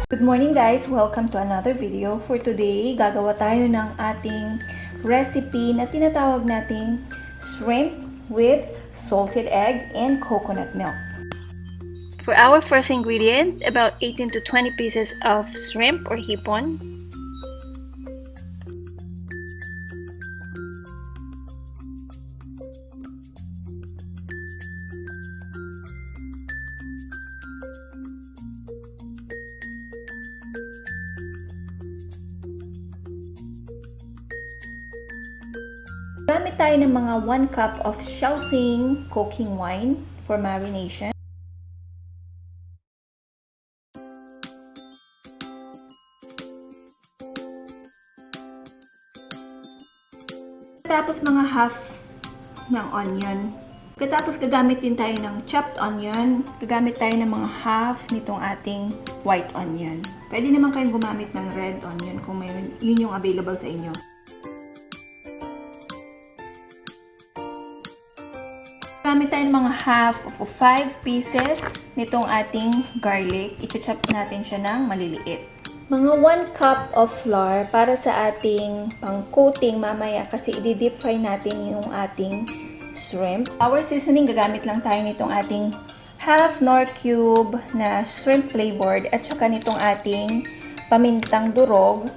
Good morning guys! Welcome to another video. For today, gagawa tayo ng ating recipe na tinatawag nating shrimp with salted egg and coconut milk. For our first ingredient, about 18 to 20 pieces of shrimp or hipon. Gamit tayo ng mga 1 cup of Celeste cooking wine for marination. Tapos mga half ng onion. Tapos gagamit din tayo ng chopped onion. Gagamit tayo ng mga half nitong ating white onion. Pwede naman kayong gumamit ng red onion kung may, yun yung available sa inyo. Gamit tayo ng mga half of 5 pieces nitong ating garlic. I-chop natin siya ng maliliit. Mga 1 cup of flour para sa ating pang-coating mamaya kasi i-deep fry natin yung ating shrimp. Our seasoning, gagamit lang tayo nitong ating half nor cube na shrimp flavored at saka nitong ating pamintang durog.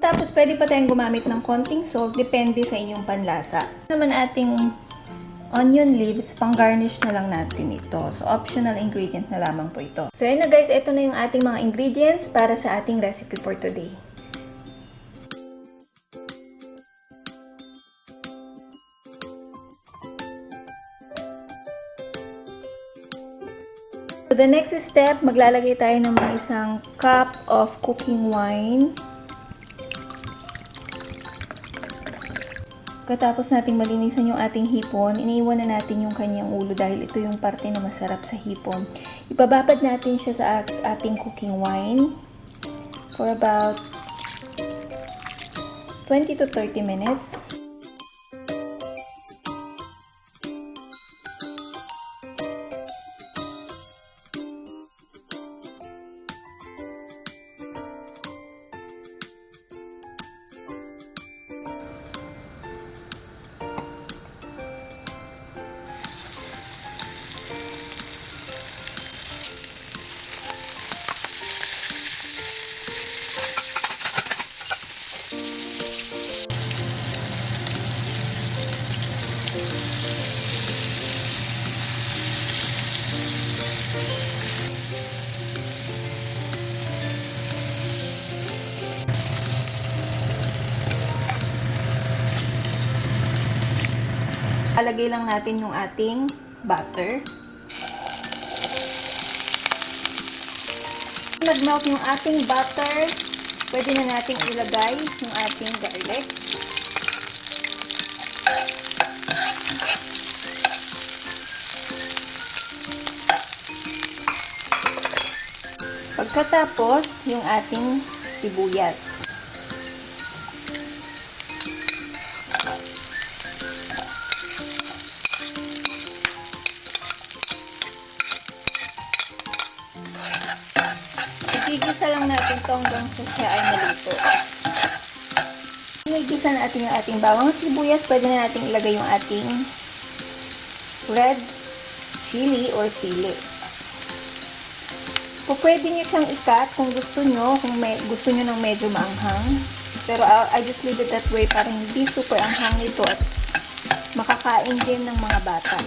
Tapos pwede pa tayong gumamit ng konting salt, depende sa inyong panlasa. Naman ating onion leaves, pang garnish na lang natin ito. So, optional ingredient na lamang po ito. So, yun na guys, ito na yung ating mga ingredients para sa ating recipe for today. So, the next step, maglalagay tayo ng mga 1 cup of cooking wine. Katapos nating malinisan yung ating hipon, iniiwan na natin yung kanyang ulo dahil ito yung parte na masarap sa hipon. Ibababad natin siya sa ating cooking wine for about 20 to 30 minutes. Alagay lang natin yung ating butter. Nag-melt yung ating butter, pwede na nating ilagay yung ating garlic. Pagkatapos, yung ating sibuyas. Igisa lang natin ito hanggang sa siya ay maluto. Igisa natin yung ating bawang sibuyas. Pwede na natin ilagay yung ating red chili or sili. Pwede nyo siyang i-cut kung gusto nyo, gusto nyo ng medyo maanghang. Pero I just leave it that way para hindi super anghang nito at makakain din ng mga bata.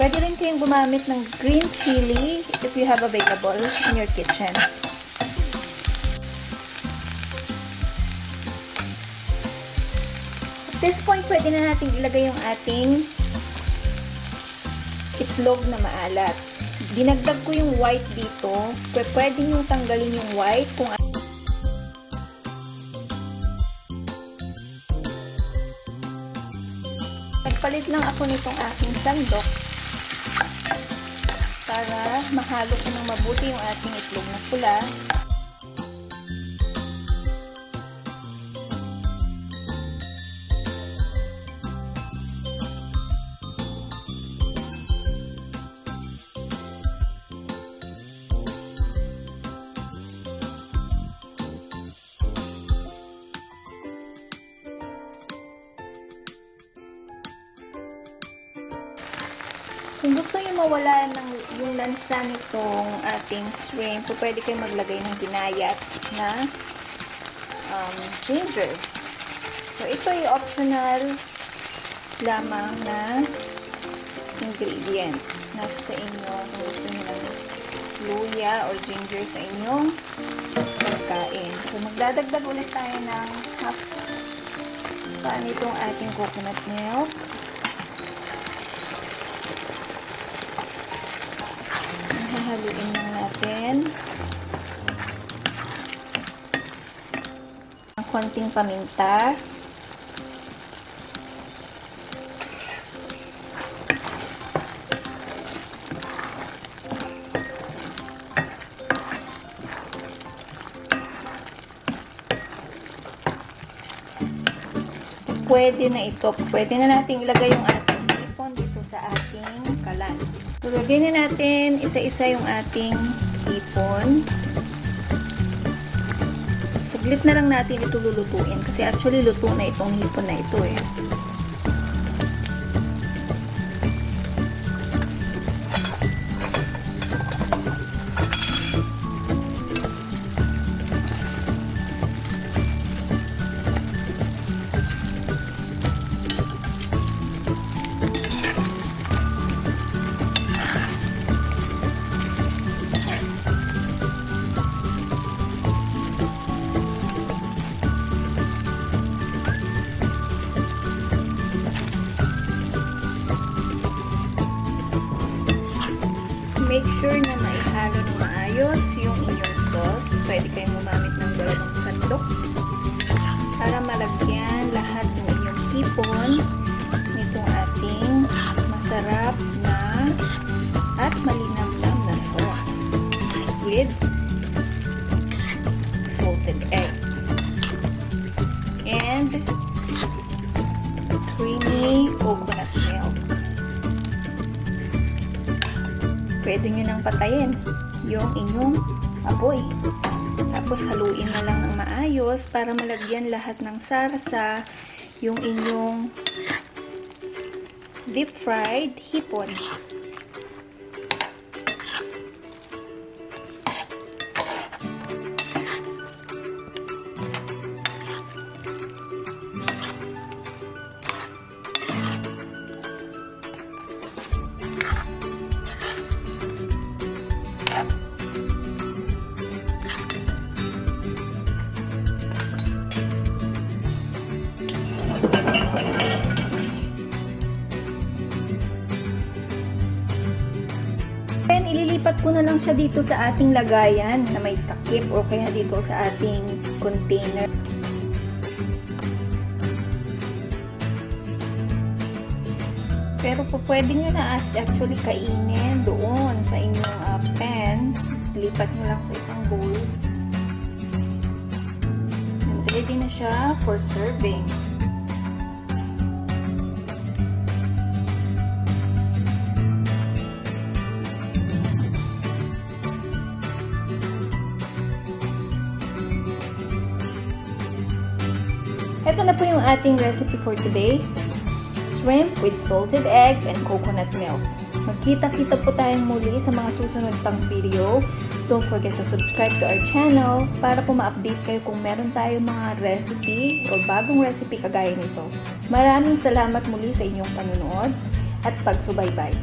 Pwede rin kayong gumamit ng green chili if you have available in your kitchen. At this point, pwede na natin ilagay yung ating itlog na maalat. Dinagdag ko yung white dito. Pwede nyo tanggalin yung white kung nagpalit lang ako nitong aking sandok para mahalo ko ng mabuti yung ating itlog na pula. gusto nyo mawala ng yung lansa nitong ating shrimp, pwede kayo maglagay ng ginayat na ginger. So, ito ay optional lamang na ingredient. Nasa sa inyo kung gusto nyo ng luya or ginger sa inyong pagkain. So, magdadagdag ulit tayo ng half pan itong ating coconut milk. Haluin lang natin ang konting paminta. Pwede na ito. Pwede na natin ilagay yung ating hipon dito sa ating kalan. So, lagyan na natin isa-isa yung ating hipon. Saglit na lang natin ito lulutuin. Kasi actually, luto na itong hipon na ito eh. Make sure na maihalo ng maayos yung inyong sauce. Pwede kayong gumamit ng 2 sandok para malagyan lahat ng inyong hipon nitong ating masarap na at malinamnam na sauce with salted egg and creamy coconut milk. Pwede nyo nang patayin yung inyong apoy. Tapos haluin na lang ng maayos para malagyan lahat ng sarsa yung inyong deep fried hipon. Then, ililipat ko na lang siya dito sa ating lagayan na may takip o kaya dito sa ating container. Pero po pwede nyo na actually kainin doon sa inyong pan. Lipat nyo lang sa isang bowl. And ready na siya for serving. Ito na po yung ating recipe for today. Shrimp with salted egg and coconut milk. Magkita-kita po tayong muli sa mga susunod pang video. Don't forget to subscribe to our channel para po ma-update kayo kung meron tayong mga recipe o bagong recipe kagaya nito. Maraming salamat muli sa inyong panunood at pagsubaybay.